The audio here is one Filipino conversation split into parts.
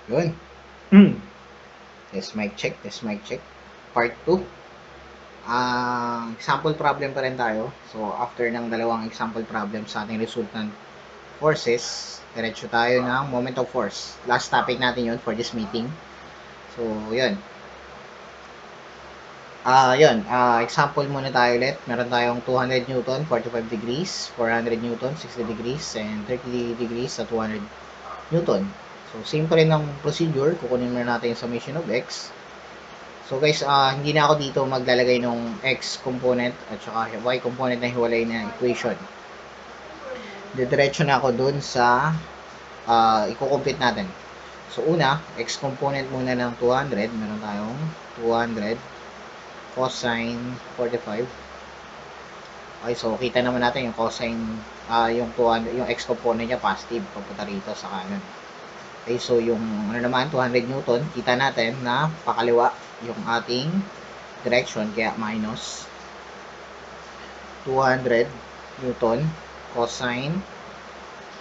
Yun. Test mic check, test mic check. Part 2. Example problem pa rin tayo. So, after ng dalawang example problem sa ating resultant forces, diretso tayo ng moment of force. Last topic natin yun for this meeting. So, yun. Example muna tayo ulit. Meron tayong 200 Newton, 45 degrees, 400 Newton, 60 degrees, and 30 degrees sa 200 Newton. So, same pa rin ng procedure. Kukunin muna natin yung summation of x. So guys, hindi na ako dito maglalagay ng x component at saka y component na hiwalay na equation. Didiretso na ako dun sa i-compute natin. So una, x component muna ng 200. Meron tayong 200 cosine 45. Okay, so kita naman natin yung cosine, yung 200, yung x component niya positive papunta rito sa kanan. Okay, so yung ano naman, 200 Newton, kita natin na pakaliwa yung ating direction, kaya minus 200 Newton cosine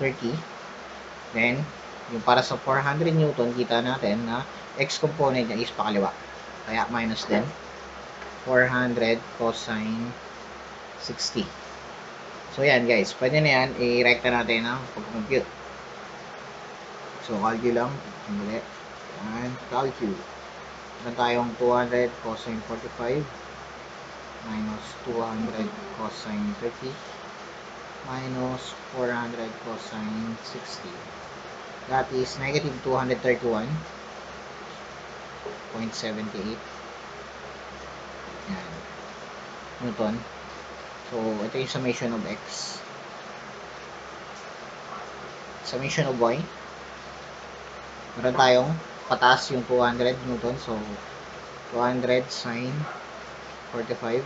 30. Then, yung para sa 400 Newton, kita natin na x component niya is pakaliwa. Kaya minus din 400 cosine 60. So, yan guys. Pwede na yan. I-recta natin ang pag-compute. So, calcu lang. Sandali. Yan. Calcu. Meron tayong 200 cosine 45 minus 200 cosine 30 minus 400 cosine 60. That is negative 231.78 Newton. So, ito yung summation of x. Summation of y. Meron tayong pataas yung 200 Newton. So, 200 sine 45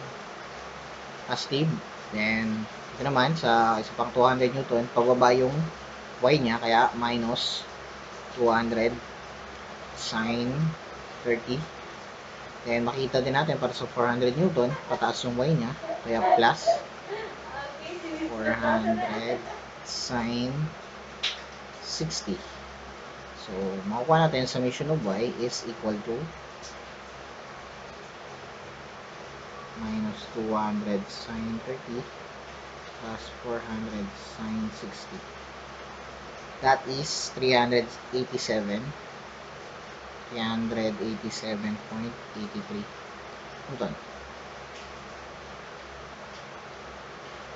positive. Then, ito naman, sa isa pang 200 Newton, pababa yung y niya, kaya minus 200 sine 30. Then, makita din natin para sa 400 Newton, pataas yung y niya, kaya plus 400 sine 60. So, makukuha natin summation of y is equal to minus 200 sine 30 plus 400 sine 60. That is 387.83 Newton.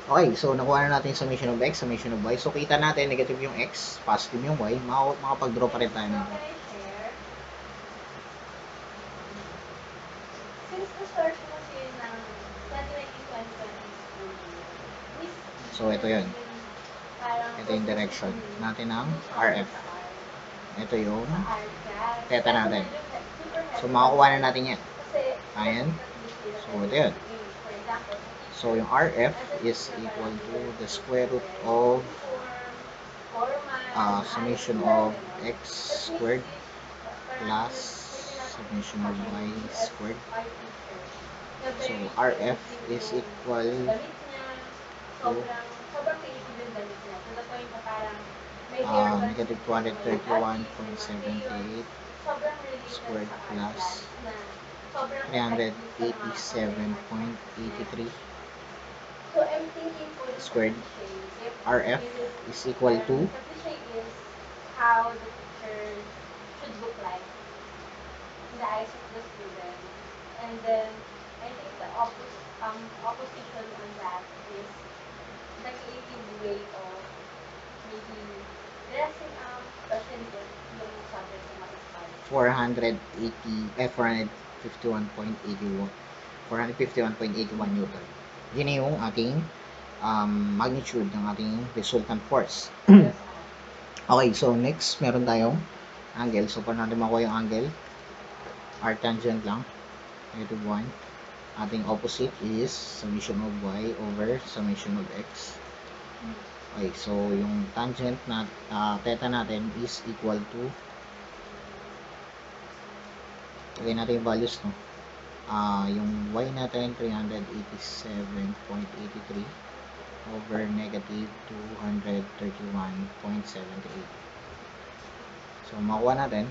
Okay, so nakuha na natin yung summation of x, summation of y. So, kita natin, negative yung x, positive yung y. Makapag-draw pa rin tayo ng so, ito yun. Ito yung direction natin ng RF. Ito yung theta natin. So, makakuha na natin yan. Ayan. So, ito yun. So, yung RF is equal to the square root of summation of x squared plus summation of y squared. So, RF is equal to negative 231.78 squared plus 387.83 squared. RF is equal to $451.81 Newton. Yun yung ating magnitude ng ating resultant force. Okay, so next, meron tayong angle. So, paano natin makuha yung angle? Arctangent lang. Negative 1. Ating opposite is summation of y over summation of x. Okay, so yung tangent na theta natin is equal to, lagay natin yung values, no? Yung y natin 387.83 over negative 231.78. So So, makuha natin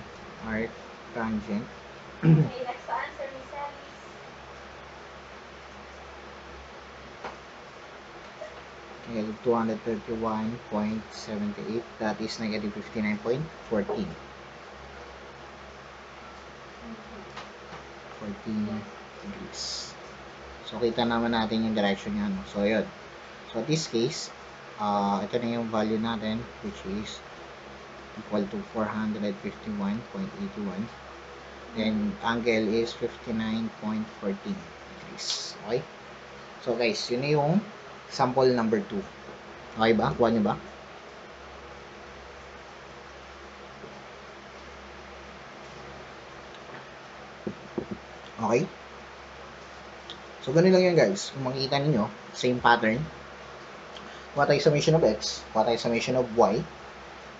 arc tangent. Okay, next to answer, Miss Alice. L 231.78, that is negative 59.14. 14 degrees. So, kita naman natin yung direction niya. No? So, yun. So, in this case, ito na yung value natin, which is equal to 451.81. Then, angle is 59.14 degrees. Okay? So, guys, yun na yung sample number 2. Okay ba? Kuha nyo ba? Okay? So, ganun lang yan, guys. Kung makikita ninyo, same pattern. Kuha tayo summation of x, kuha tayo summation of y.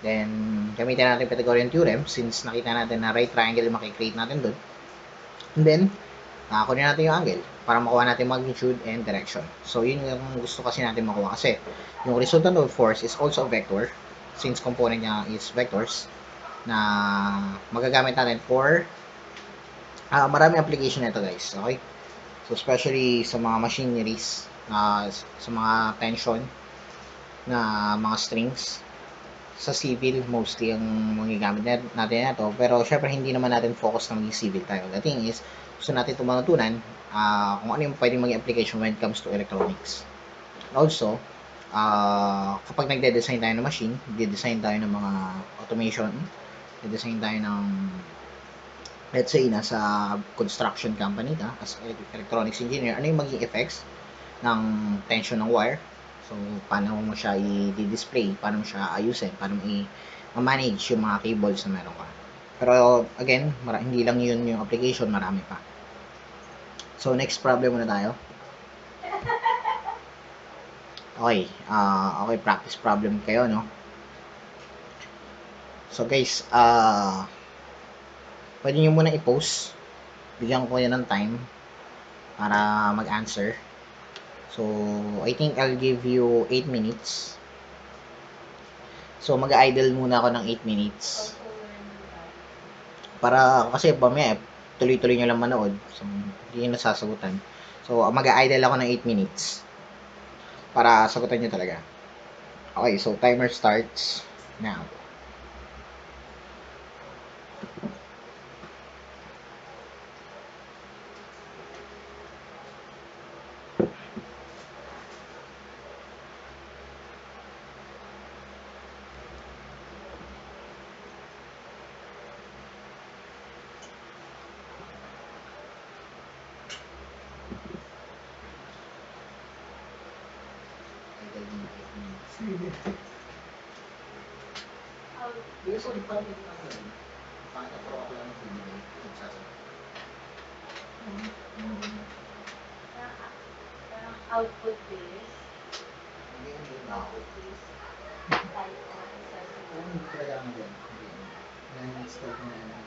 Then, gamitin natin Pythagorean theorem since nakita natin na right triangle yung makikreate natin doon. And then, kunin natin yung angle para makuha natin magnitude and direction. So, yun yung gusto kasi natin makuha kasi yung resultant of force is also a vector since component niya is vectors na magagamit natin for marami application nito, guys. Okay? So, especially sa mga machineries, sa mga tension na mga strings, sa civil, mostly ang magagamit natin na to. Pero, syempre, hindi naman natin focus na maging civil tayo. The thing is, gusto natin itong matutunan kung ano yung pwedeng maging application when it comes to electronics. Also, kapag nagde-design tayo ng machine, nagde-design tayo ng mga automation, nagde-design tayo ng, let's say, nasa construction company ka, as electronics engineer, ano yung maging effects ng tension ng wire? So, paano mo siya i-display, paano mo siya ayusin, paano mo i-manage yung mga cables na meron ka. Pero, again, hindi lang yun yung application, marami pa. So, next problem muna tayo. Okay, okay, practice problem kayo, no? So, guys, pwede nyo muna i-post. Bigyan ko yan ng time para mag-answer. So, I think I'll give you 8 minutes. So, mag-idle muna ako ng 8 minutes. Para, kasi mamaya, tuloy-tuloy nyo lang manood. So, hindi nyo nasasagutan. So, mag-idle ako ng 8 minutes. Para sagutan nyo talaga. Okay, so timer starts now. Sorry, parang hindi ako yun. Pakita ako lang ng video. Magsasagot. Parang output based. Hindi yung Output based. Type of assessment. Kung hindi talaga naman din. Na-install ko na yan.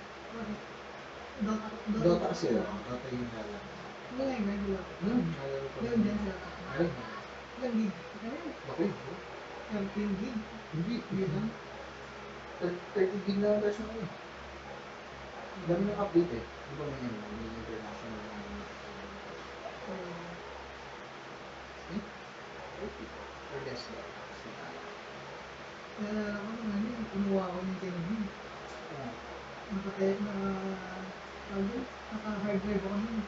Dota kasi yun. Dota yung nalala. Hindi nga, nalala ko. Nalala ko. Yun din sila. Alin? Ilang gig? Bakit? 13 gig? Hindi. Yun lang. 30 gig na ang version ko. Dami ng update eh. Di ba may ano, may international na or desktop. Nalala ko nung ano, kumuha ko ng tinigin. Naka-hard drive ako nun.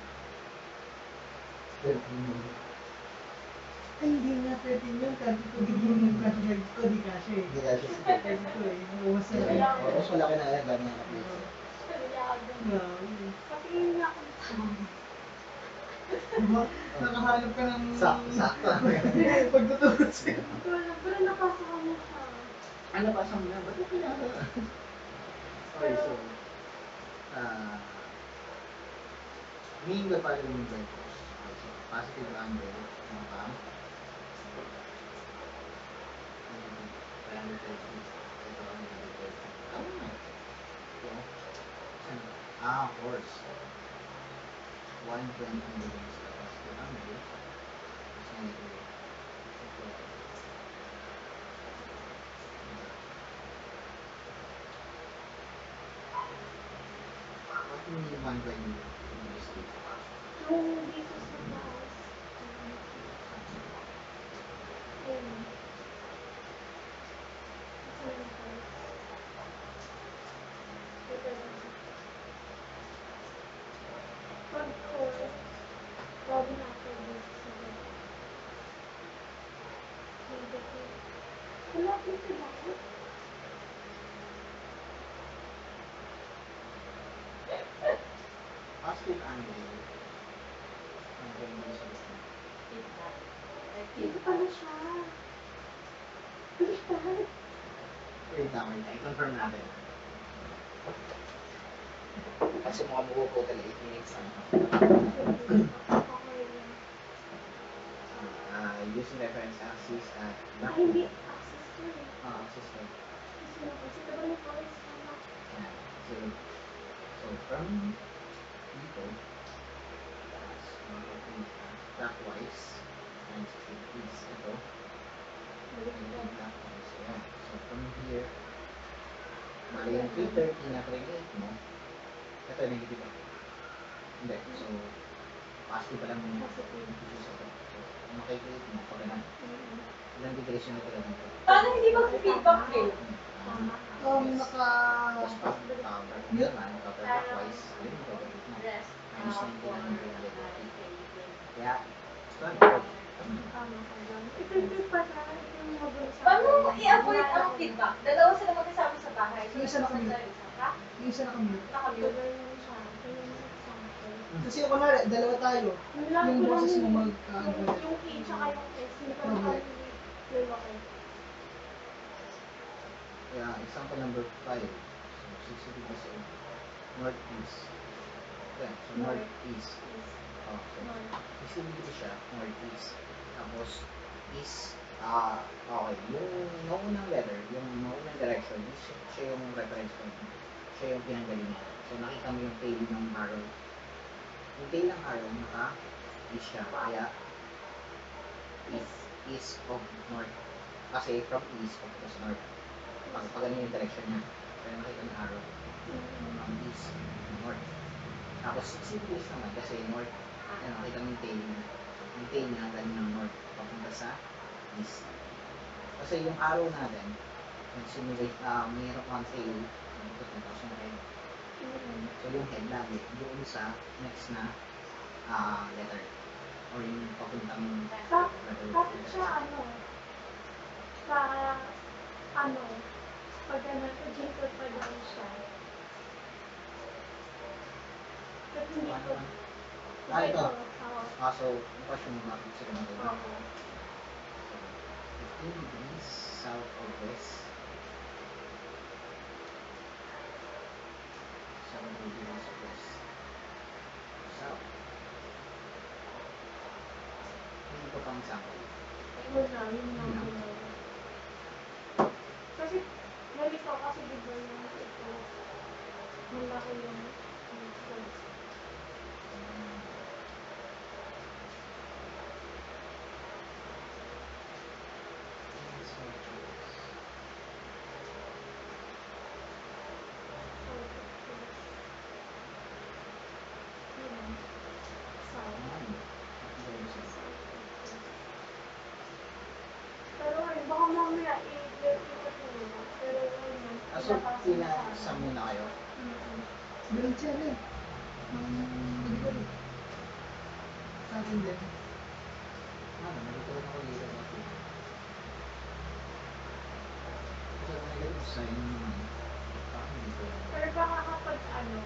Ay, hindi nga 13 yun. 32 gig yung flash drive ko, di kasi. Hindi kasi si 32 eh. Nakuha sa rin. mas malaki na yan, dami ng update. Patingin nga ako. Diba? Nakahanap ka ng... Sakto. Pagtuturos ka. Pero napasa ko na siya. Ano pa sa mga? Ba't yung pinaka? Okay, so, mean the following vectors. Okay, so, positive angle, ng palm. 330. Ito ang negative. Tama na. Ito. Of course. 120 degrees sa positive angle. Tapos negative. Ito. Saan ba yung east dito? Yung dito sa taas. Ayun. Sa yung taas. Ito lang. Pag 4, bago na ako dito sa baba. Negative. Wala dito lang. Positive angle. Ang ganda sa likod. Feedback. Dito pala siya. Baliktad. Wait lang, wait lang. I-confirm natin. Kasi mukhang magpuputol 8 minutes lang. Okay lang. Using reference axis at Ah, hindi. Access ko eh. axis to. Gusto mo kasi diba yung voice mo? Ayan. So from dito, tapos magpupunta clockwise, 960 degrees. Ito, Baliktad. clockwise. Ayan. So from here, bali yung 330 na create mo, ito negative ako. Hindi. So, positive pa lang yung Positive. So, kung makikreate mo, pag ganun, ilang degrees yung natira dito. Paano hindi mag-feedback din? Tama. Tapos pag power, Mute. naman, counterclockwise, yun yung gagawin mo. Rest. Minus 90 lang yung For gagawin. Kaya, standard. Tama ka lang. Ito yung pala. Ito yung magulo sa Paano mo i-avoid ang feedback? Dalawa sila magkasama sa bahay. Yung isa nakamute. Ha? Yung isa nakamute. Nakamute. Gawin mo siya. Gawin mo sa example. Kasi kunwari, dalawa tayo. Yung boses mo Yung E tsaka yung S. Hindi ko nakalilaki. Kaya, example number 5. So, 60 degrees of northeast. Yan, so northeast. Oh, so, 60 degrees siya, northeast. Tapos, is, okay, yung naunang letter, yung naunang direction, siya yung reference point mo. Siya yung pinanggalingan. So, nakita mo yung tail ng arrow. Yung tail ng arrow, naka-east siya. Kaya, east of north. Kasi from east, papunta sa north. Pag ano yung direction niya. Kaya nakita yung arrow. From east to north. Tapos 60 degrees naman kasi north. Yan, nakita mo yung tail niya. Yung tail niya galing ng north papunta sa east. Kasi yung arrow natin, nag-simulate, mayroon kang tail, tapos yung head. So yung head lagi doon sa next na letter. Or yung papuntang Bakit siya parang pag nag-jingkot pa doon siya. Ba't hindi ko? Ito. Oo. So, bukas yung mga picture natin. Oo. 15 degrees south of west. 7 degrees west. South. Hindi ko pang sample. Wala, yun lang ginawa. Kasi, ganito kasi diba yung ito, malaki yung ito. Pero ayun, baka mamaya i-ikot mo muna. Pero ayun, So, pinasam muna kayo. Ganun siya rin. Nag-iba rin. Sa akin din. Nagtutunan ako dito. Kasi kung nilagay sa inyo naman, parang dito. Pero baka kapag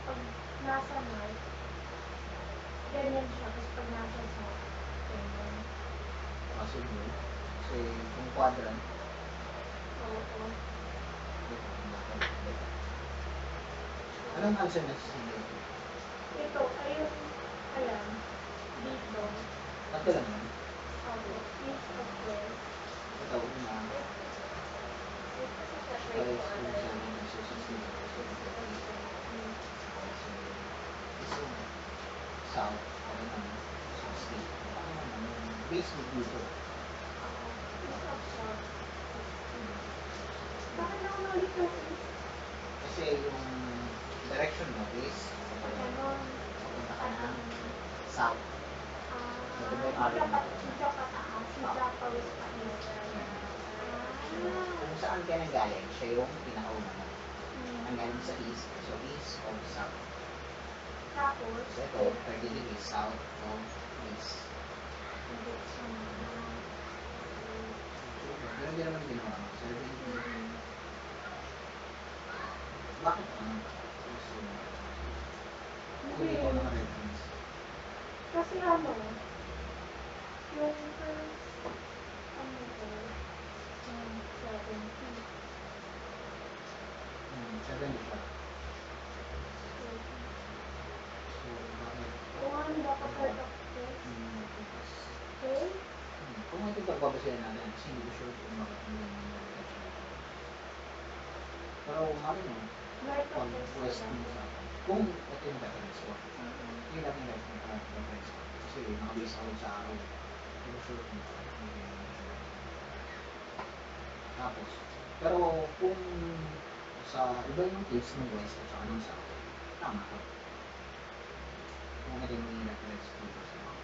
pag nasa north, ganyan siya. Tapos pag nasa south, ganyan. Possible. Kasi kung quadrant, Oo. anong answer na sa inyo? Ito, ayun, ayan, dito. Tatlo lang yun. East of west. Ito, una, Kasi guys, separate ko kung ano saan lang. yung susunod. So, south, ano naman, 60. Ano naman, yung base mo dito. East of south. Bakit naman ulit yung east? Kasi yung direction mo is Ganon. papunta ka ng south. So, diba yung arrow mo? Medyo pataas. Medyo pawis pa east. So, kung saan ka nanggaling, siya yung pinakauna mo. Ang galing sa east, so east of south. Tapos, So, ito, 30 degrees south of east. hindi siya na. Ganun din naman ginawa. 70. Bakit ano? Kung ikaw naka-reference. Kasi ano, yung first, ano ko, 70. 70 siya. So, bakit? Kung ano dapat part of this, okay? Kung ito pagbabasihan natin, kasi hindi ko sure kung bakit mo yung direction. Pero mali mo, Right of pag this. west mo sa kung ito yung reference ko, yun lang yung reference ko. Kasi nakabase ako sa araw. Hindi ko sure kung bakit mo yung direction. Tapos, pero kung sa iba yung case ng west at saka ng south, tama ko. Kung ito yung reference dito sa mga.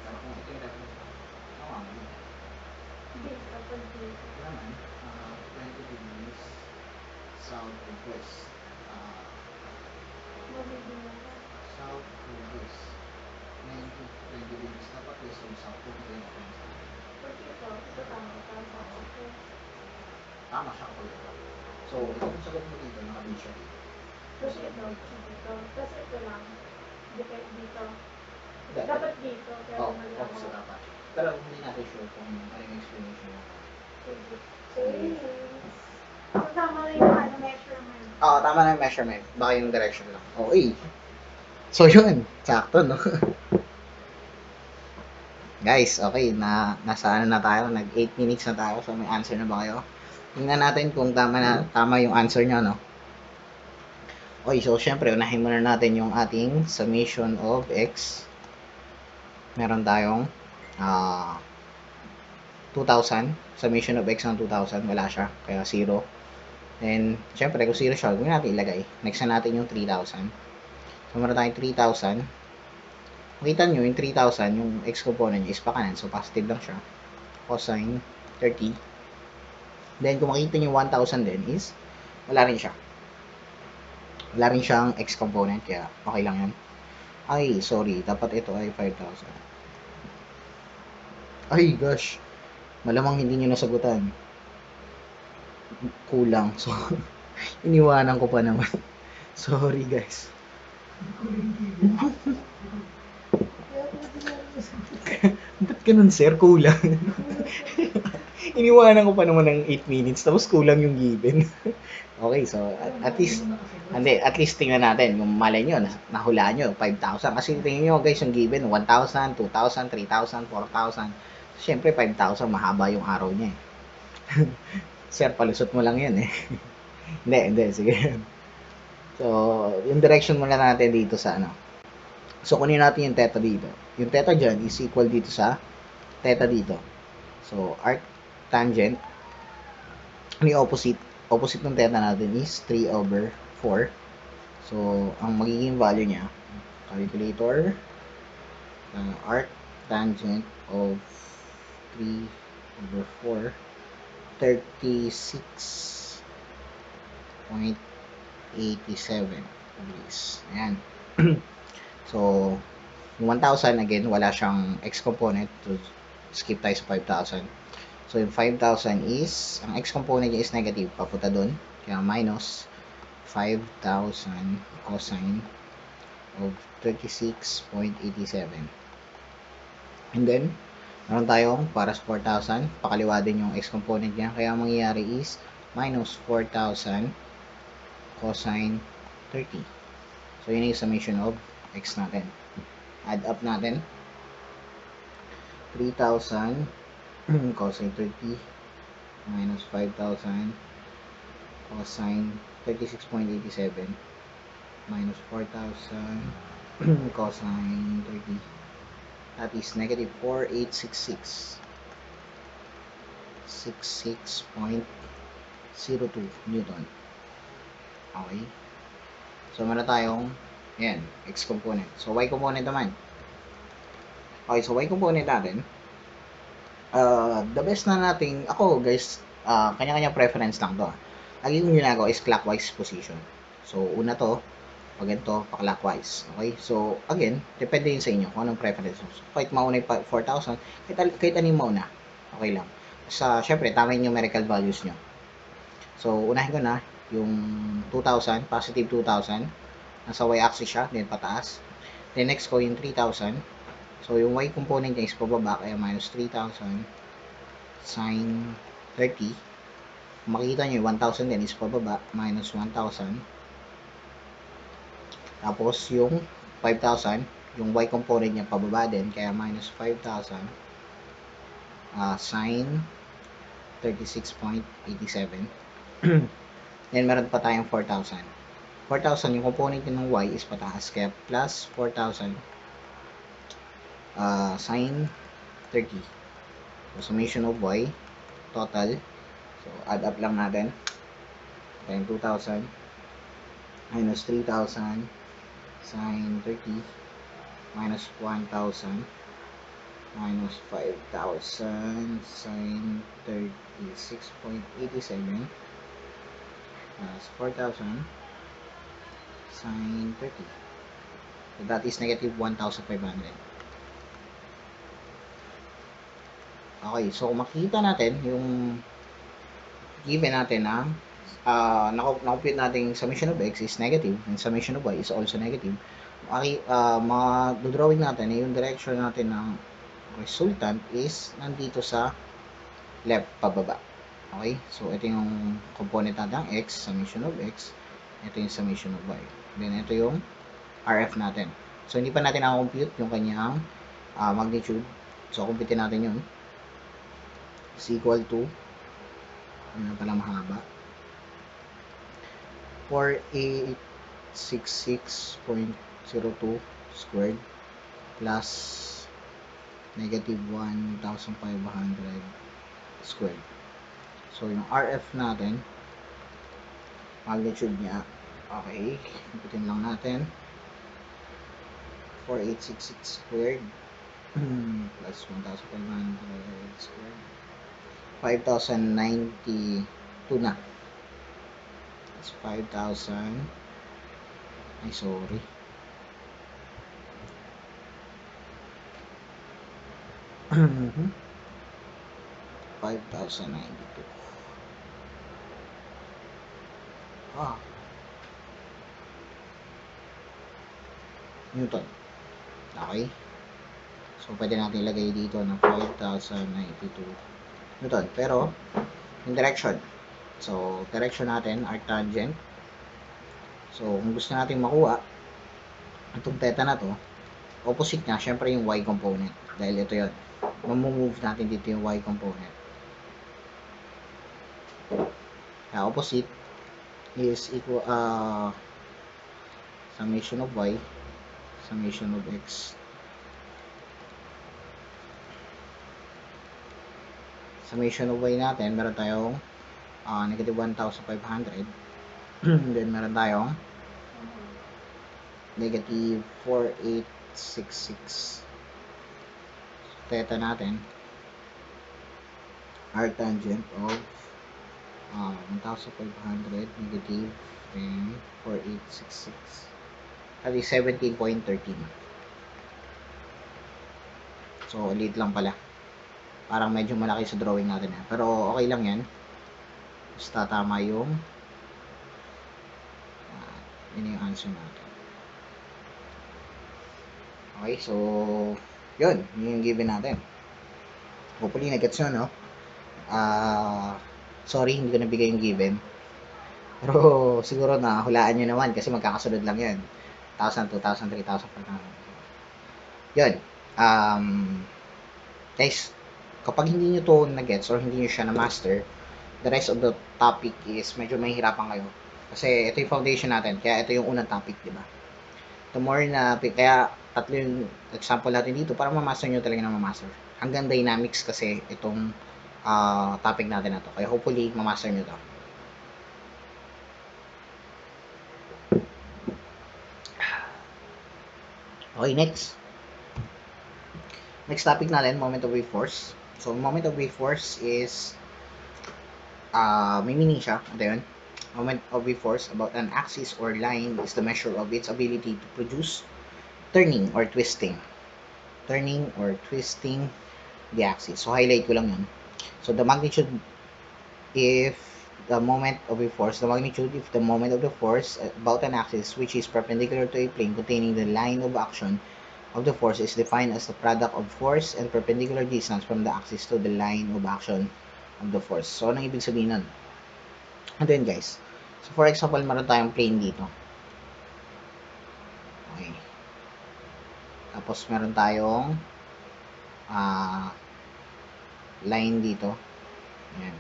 Pero kung ito yung reference ko, tama mo yun. Dito, pag dito. Naman, 20 degrees south of west. Mabibigyan ka. South of west. 20 degrees. Dapat west of south. Kung ito yung reference natin. Pag ito tama ka sa ako. Tama siya kapag ito. So, ito kung sagot mo dito, nakabit siya dito. Tapos ito, dito. Tapos ito lang. Dito, dito. Dapat. Dapat dito, pero Oo, mali okay, ako. so dapat. Pero hindi natin sure kung ano yung explanation mo. James. So, tama na yung ano, measurement. Oo, tama na yung measurement. Baka yung direction lang. Okay. So, yun. Sakto, no? Guys, okay. Nasa ano na tayo. Nag 8 minutes na tayo. So, may answer na ba kayo? Tingnan natin kung tama yung answer nyo, no? Okay, so, syempre, unahin muna natin yung ating summation of x. Meron tayong 2,000. Summation of x ng 2,000. Wala siya. Kaya 0. Then, syempre, kung 0 siya, huwag natin ilagay. Next na natin yung 3,000. So, meron tayong 3,000. Makita nyo, yung 3,000, yung x component niya is pakanan. So, positive lang siya. Cosine 30. Then, kung makita nyo yung 1,000 din is, wala rin siya. Wala rin siyang x component. Kaya, okay lang yan. Ay, sorry. Dapat ito ay 5,000. Ay, gosh. Malamang hindi nyo nasagutan. Kulang. So, iniwanan ko pa naman. Sorry, guys. Ba't ganun, sir? Kulang. Iniwanan ko pa naman ng 8 minutes, tapos kulang yung given. Okay, so at least tingnan natin. Yung malay nyo, nahulaan nyo, 5,000. Kasi tingnan nyo, guys, yung given, 1,000, 2,000, 3,000, 4,000. Siyempre, 5,000, mahaba yung araw niya eh. Sir, palusot mo lang yan eh. Hindi, sige. So, yung direction muna natin dito sa ano. So, kunin natin yung theta dito. Yung theta dyan is equal dito sa theta dito. So, arc tangent. Ano yung opposite? Opposite ng theta natin is 3/4. So, ang magiging value niya, calculator, arc tangent of 3/4, 36.87 degrees. Ayan. So, yung 1,000, again, wala siyang x component. So, skip tayo sa 5,000. So, yung 5,000 is, ang x component niya is negative, papunta dun. Kaya minus 5,000 cosine of 36.87. And then, meron tayong para sa 4,000, pakaliwa din yung x component niya. Kaya ang mangyayari is minus 4,000 cosine 30. So, yun yung summation of x natin. Add up natin. 3,000 cosine 30 minus 5,000 cosine 36.87 minus 4,000 cosine 30. That is negative 4,866. 66.02 Newton. Okay. So, meron tayong, ayan, X component. So, Y component naman. Okay, so Y component natin, the best na nating, ako guys, kanya-kanya preference lang to. Lagi yung ginagawa is clockwise position. So, una to, pag ganito, pa-clockwise. Okay? So, again, depende yun sa inyo kung anong preference. So, kahit mauna yung 4,000, kahit ano yung mauna, okay lang. Syempre, tama yung numerical values nyo. So, unahin ko na, yung 2,000, positive 2,000, nasa y-axis siya, then pataas. Then next ko yung 3,000. So, yung y component niya is pababa, kaya minus 3,000 sin 30. Kung makikita nyo, yung 1,000 din is pababa, minus 1,000. Tapos, yung 5,000, yung y component niya pababa din, kaya minus 5,000 sin 36.87. Then, meron pa tayong 4,000. 4,000, yung component niya ng y is pataas, kaya plus 4,000 sin 30. So, summation of y, total. So, add up lang natin. Then, 2,000 minus 3,000 sin 30 minus 1,000 minus 5,000 sin 36.87 plus 4,000 sin 30. So, that is negative 1,500. Okay, so makikita natin yung given natin na na-compute natin summation of x is negative and summation of y is also negative. Ma-drawing natin yung direction natin ng resultant is nandito sa left pababa. Okay, so ito yung component natin ng x, summation of x, ito yung summation of y, then ito yung RF natin. So hindi pa natin na-compute yung kanyang magnitude, so compute natin yun. Is equal to, ano na pala mahaba, 4,866.02 squared plus negative 1,500 squared. So, yung RF natin, magnitude niya, okay, kumputin lang natin, 4,866 squared plus 1,500 squared, 5,092 na. That's 5,000. Ay, sorry. Mhm. 5,092. Newton. Okay. So, pwede natin ilagay dito na 5,092 Newton. Pero, yung direction. So, direction natin, arctangent. So, kung gusto natin makuha itong theta na to, opposite niya, syempre yung y component. Dahil ito yun. Mamumove natin dito yung y component. Kaya opposite is equal, summation of y, summation of x. Summation of y natin, meron tayong negative 1,500. Then, meron tayong negative 4,866. Theta natin, arctangent of 1,500 negative and 4,866. That is 17.13. So, liit lang pala. Parang medyo malaki sa drawing natin. Pero, okay lang yan. Basta tama yung yun yung answer natin. Okay, so yun yung given natin. Hopefully nag-gets nyo, no? Sorry, hindi ko nabigay yung given. Pero siguro na hulaan nyo naman kasi magkakasunod lang yun. 1,000, 2,000, 3,000, 4,000. Yun. Guys, kapag hindi nyo to na-gets or hindi nyo siya na-master, the rest of the topic is medyo mahihirapan kayo. Kasi ito yung foundation natin. Kaya ito yung unang topic, di ba? The more na, kaya tatlo yung example natin dito para ma-master nyo talaga na ma-master. Hanggang dynamics kasi itong topic natin na to. Kaya hopefully, ma-master nyo to. Okay, next. Next topic natin, moment of wave force. So, moment of wave force is, may meaning siya. Ito yun. Moment of wave force about an axis or line is the measure of its ability to produce turning or twisting. Turning or twisting the axis. So, highlight ko lang yun. So, the magnitude if the moment of a force, the magnitude if the moment of the force about an axis which is perpendicular to a plane containing the line of action of the force is defined as the product of force and perpendicular distance from the axis to the line of action of the force. So, anong ibig sabihin nun? Ano yun, guys? So, for example, meron tayong plane dito. Okay. Tapos, meron tayong line dito. Ayan.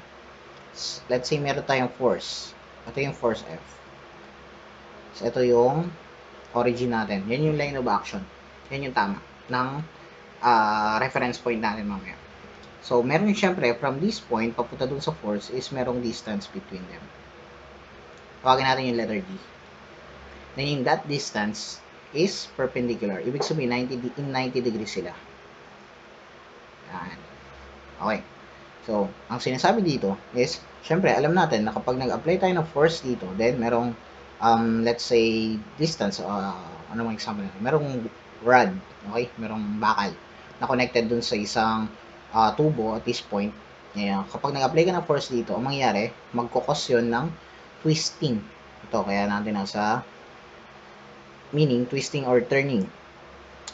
Let's say, meron tayong force. Ito yung force F. So, ito yung origin natin. Yan yung line of action. Yan yung tama ng reference point natin mamaya. So, meron syempre, from this point, papunta dun sa force, is merong distance between them. Tawagin natin yung letter D. Then, that distance is perpendicular. Ibig sabihin, 90 degrees sila. Yan. Okay. So, ang sinasabi dito is, syempre, alam natin na kapag nag-apply tayo ng force dito, then merong, let's say, distance, ano mga example natin? Merong rod, okay? Merong bakal na connected dun sa isang tubo at this point. Ngayon, kapag nag-apply ka ng force dito, ang mangyayari, magkukos yun ng twisting. Ito, kaya natin nasa meaning, twisting or turning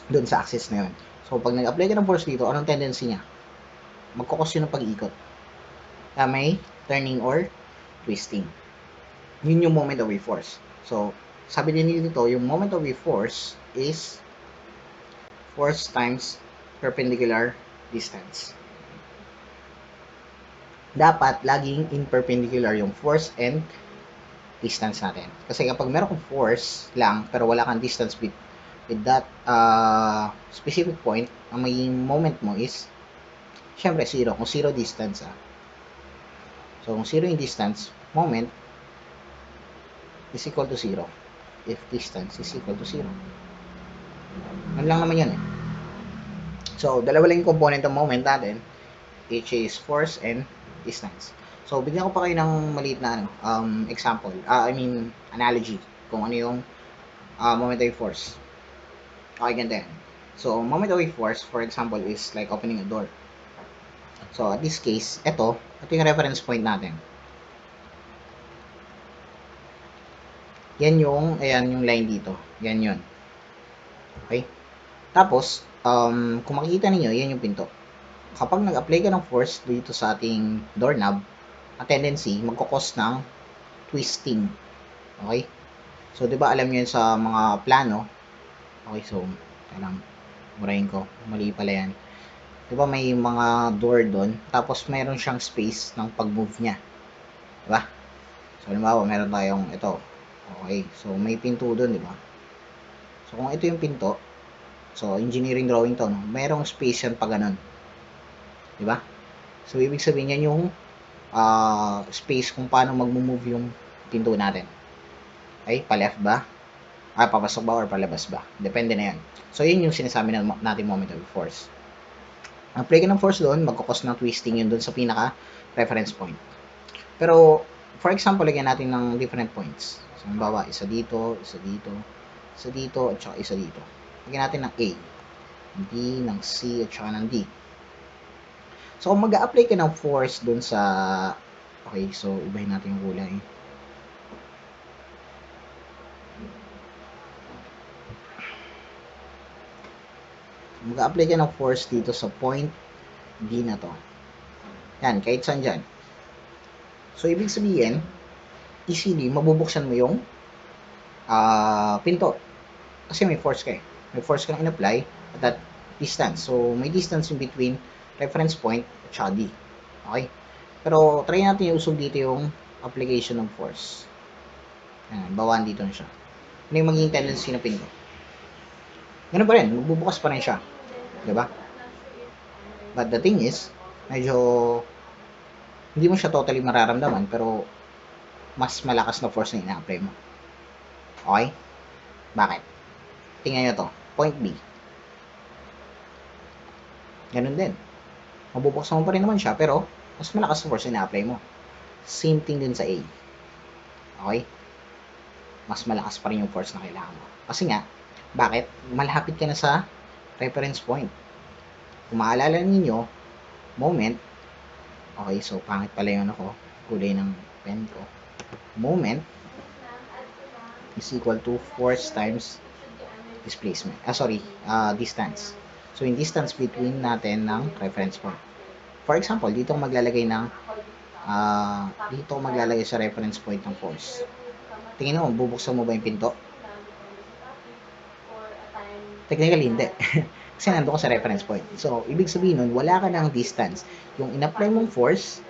dun sa axis na yun. So, pag nag-apply ka ng force dito, anong tendency niya? Magkukos yun ng pag-ikot. May turning or twisting. Yun yung moment of wave force. So, sabi din dito, yung moment of wave force is force times perpendicular distance. Dapat laging in perpendicular yung force and distance natin. Kasi kapag meron kang force lang pero wala kang distance with that specific point, ang magiging moment mo is syempre zero. Kung zero distance So, kung zero yung distance, moment is equal to 0 if distance is equal to 0. Ano lang naman yun eh. So, dalawa lang yung component ng moment natin, which is force and distance. So, bigyan ko pa kayo ng maliit na example. Analogy. Kung ano yung moment of force. Okay, ganda yan. So, moment of force, for example, is like opening a door. So, at this case, ito yung reference point natin. Yan yung line dito. Yan yun. Okay? Tapos, kung makikita ninyo, yan yung pinto. Kapag nag-apply ka ng force dito sa ating doorknob, ang tendency, magkukos ng twisting. Okay? So, di ba alam nyo yun sa mga plano? Okay, so, murahin ko. Mali pala yan. Di ba may mga door doon, tapos mayroon siyang space ng pag-move niya. Di ba? So, halimbawa, meron tayong ito. Okay, so may pinto doon, di ba? So, kung ito yung pinto, so, engineering drawing to, no? Merong space yan pa ganun. Di ba? So, ibig sabihin yan yung space kung paano mag-move yung pinto natin. Okay, pa-left ba? Papasok ba or palabas ba? Depende na yan. So, yun yung sinasabi natin moment of force. Apply ka ng force doon, magkukos ng twisting yun doon sa pinaka-reference point. Pero, for example, lagyan natin ng different points. So, halimbawa, isa dito, isa dito, isa dito, at saka isa dito. Lagyan natin ng A, B, ng C, at saka ng D. So, kung mag-a-apply ka ng force doon sa... Okay, so, ibahin natin yung kulay. Mag-a-apply ka ng force dito sa point D na to. Yan, kahit saan dyan. So, ibig sabihin, easily, mabubuksan mo yung pinto. Kasi may force ka eh. May force kang in-apply at that distance. So, may distance in between reference point at saka D. Okay? Pero, try natin i-usog dito yung application ng force. Yan, bawaan dito na siya. Ano yung magiging tendency na pinto? Ganun pa rin, magbubukas pa rin siya. Diba? But the thing is, medyo hindi mo siya totally mararamdaman, pero mas malakas na force na ina-apply mo. Okay? Bakit? Tingnan nyo to. point B. Ganun din. Mabubuksan mo pa rin naman siya, pero mas malakas na force na apply mo. Same thing din sa A. Okay? Mas malakas pa rin yung force na kailangan mo. Kasi nga, bakit? Malapit ka na sa reference point. Kung maalala ninyo, moment, okay, so pangit pala yun ako, kulay ng pen ko. Moment is equal to force times displacement. Distance. So, yung distance between natin ng reference point. For example, dito ako maglalagay ng sa reference point ng force. Tingin mo, bubuksan mo ba yung pinto? Technically, hindi. Kasi nandun ka sa reference point. So, ibig sabihin nun, wala ka ng distance. Yung in-apply mong force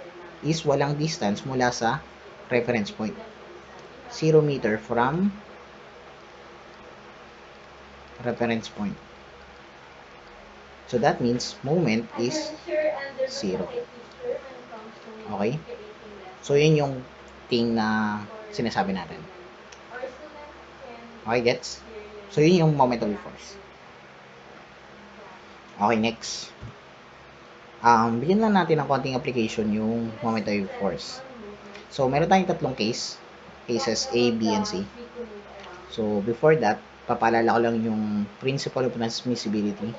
is walang distance mula sa reference point. 0 meter from reference point. So, that means moment is 0. Okay? So, yun yung thing na sinasabi natin. Okay, gets? So, yun yung moment of force. Okay, next. Bigyan lang natin ng konting application yung moment of force. So, meron tayong tatlong cases A, B, and C. So, before that, papaalala ko lang yung principle of transmissibility.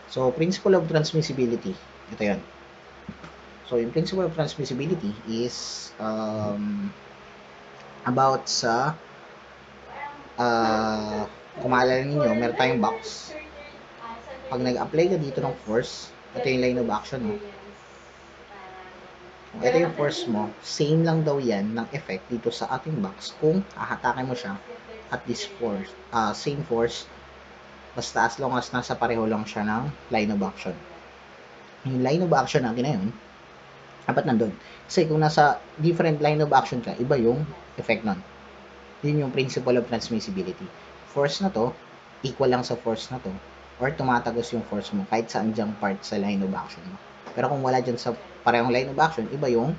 So, principle of transmissibility, ito yun. So, yung principle of transmissibility is about sa kung maalala ninyo, meron tayong box. Pag nag-apply ka dito ng force, ito yung line of action mo. Kung ito yung force mo, same lang daw yan ng effect dito sa ating box kung hahatakin mo siya at this force, same force, basta as long as nasa pareho lang siya ng line of action. Yung line of action natin na yun, dapat nandun. Kasi kung nasa different line of action ka, iba yung effect nun. Yun yung principle of transmissibility. Force na to, equal lang sa force na to, or tumatagos yung force mo kahit saan dyang part sa line of action mo. Pero kung wala dyan sa parehong line of action, iba yung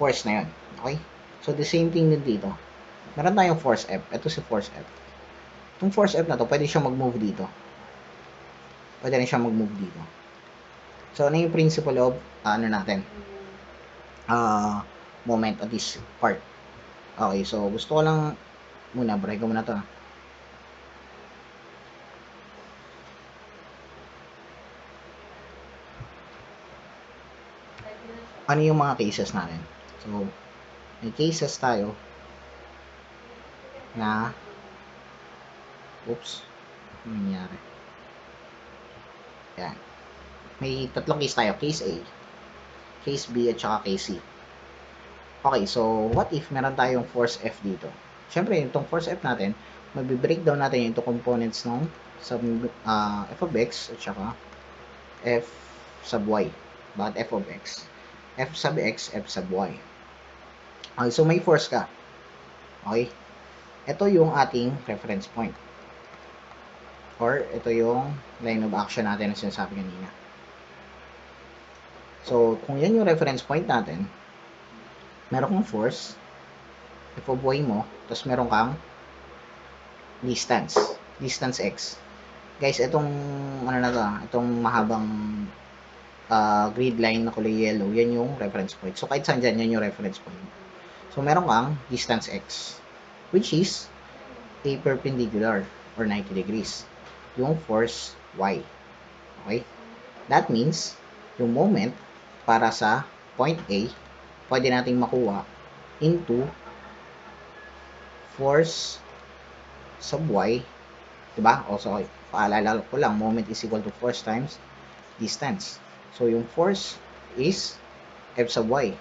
force na yun. Okay? So, the same thing din dito. Meron tayong force F. Ito si force F. Itong force F na to, pwede siya mag-move dito. Pwede rin siya mag-move dito. So, ano yung principle of, moment at this part? Okay, so gusto ko lang muna, break ko muna to. Ano yung mga cases natin? So, may cases tayo na oops, ano nangyari? Yan. May tatlong case tayo. Case A, case B, at saka case C. Okay, so what if meron tayong force F dito? Siyempre, itong force F natin, mag-breakdown natin into components ng f of x at saka f sub y. Bakit f of x? F sub x, f sub y. Okay, so may force ka. Okay? Ito yung ating reference point. Or, ito yung line of action natin na sinasabi kanina. So, kung yan yung reference point natin, meron kang force, f of y mo, tapos meron kang distance x. Guys, itong itong mahabang grid line na kulay yellow, yan yung reference point. So, kahit saan dyan, yan yung reference point. So, meron kang distance x, which is a perpendicular or 90 degrees. Yung force y. Okay? That means, yung moment para sa point A, pwede nating makuha into force sub y. Diba? Also, paalala ko lang, moment is equal to force times distance. So, yung force is f sub y.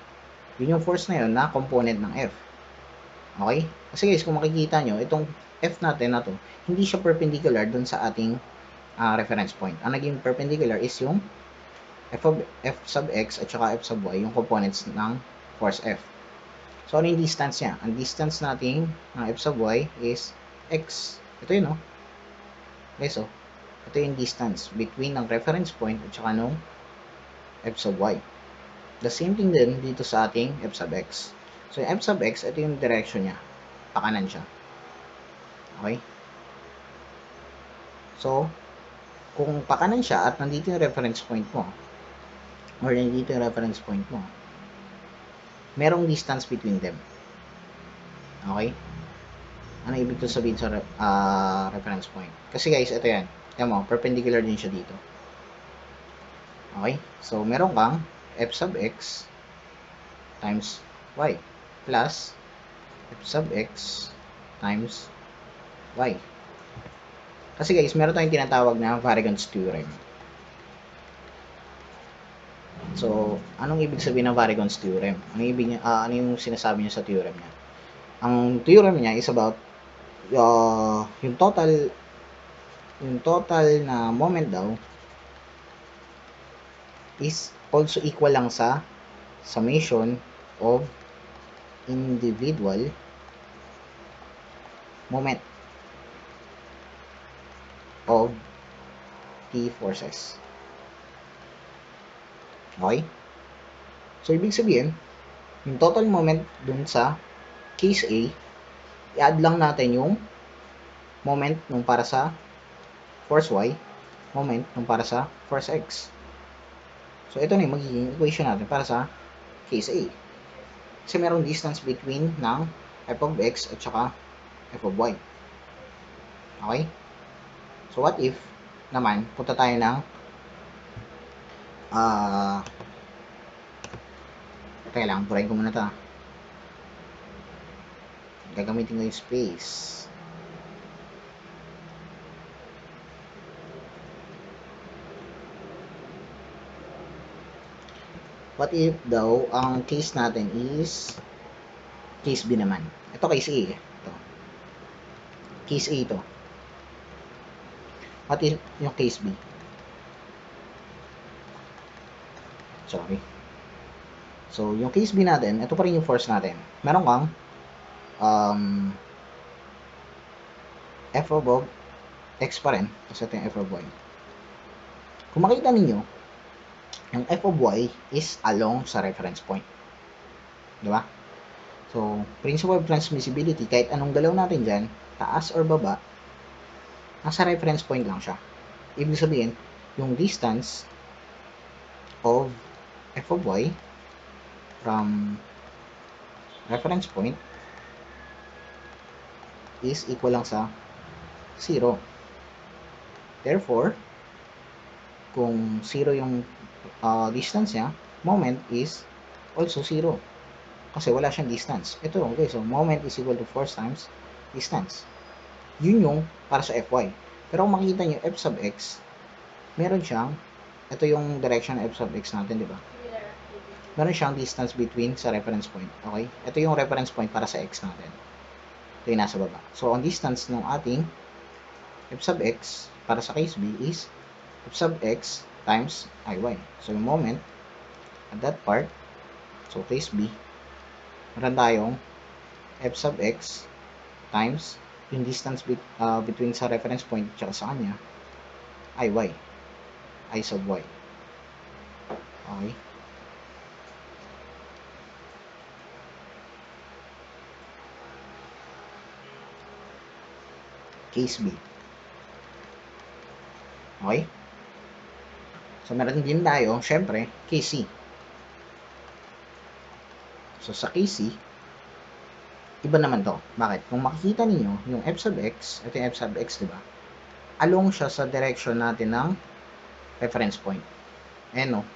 Yun yung force na yun na component ng f. Okay? Kasi guys, kung makikita nyo, itong f natin na to, hindi siya perpendicular dun sa ating reference point. Ang naging perpendicular is yung f sub x at saka f sub y, yung components ng force f. So, ano yung distance niya? Ang distance natin ng f sub y is x. Ito yun, Guys, ito yung distance between ng reference point at saka nung f sub y. The same thing din dito sa ating f sub x. So, yung f sub x, ito yung direction niya. pakanan siya. Okay? So, kung pakanan siya at nandito yung reference point mo, or nandito yung reference point mo, merong distance between them. Okay? Ano ibig sabihin sa reference point? Kasi guys, ito yan. Yan mo, perpendicular din siya dito. Okay? So, meron kang f sub x times y plus f sub x times y. Kasi guys, meron tayong tinatawag na variance theorem. So, anong ibig sabihin ng variance theorem? Ano yung sinasabi niya sa theorem niya? Ang theorem niya is about yung total na moment daw is also equal lang sa summation of individual moment of t forces. Okay? So, ibig sabihin, yung total moment dun sa case A, i-add lang natin yung moment nung para sa force Y, moment nung para sa force X. So, ito na yung magiging equation natin para sa case A. Kasi merong distance between ng f of x at saka f of y. Okay? So, what if naman, punta tayo ng teka lang, burahin ko muna ito. Gagamitin ko yung space. What if daw, ang case natin is case B naman. Ito case A. Ito. Case A ito. What if yung case B? Sorry. So, yung case B natin, ito pa rin yung force natin. Meron kang f of x pa rin. Kasi ito yung f of y. Kung makita ninyo, yung f of y is along sa reference point. Diba? So, principle of transmissibility, kahit anong galaw natin dyan, taas or baba, nasa reference point lang siya. Ibig sabihin, yung distance of f of y from reference point is equal lang sa 0. Therefore, kung 0 yung distance niya, moment is also 0. Kasi wala siyang distance. Ito, okay, so moment is equal to force times distance. Yun yung para sa Fy. Pero kung makikita nyo, f sub x, meron siyang, ito yung direction ng f sub x natin, di ba? Meron siyang distance between sa reference point. Okay? Ito yung reference point para sa x natin. Ito yung nasa baba. So, ang distance ng ating f sub x para sa case B is f sub x times iy. So, yung moment at that part, so case B, meron tayong f sub x times yung distance between sa reference point at sa kanya, iy. I sub y. Okay? Case B. Okay? So, meron din tayo, syempre, case C. So, sa case C, iba naman to. Bakit? Kung makikita ninyo, yung f sub x, ito yung f sub x, diba? Along siya sa direction natin ng reference point. Ayan, no?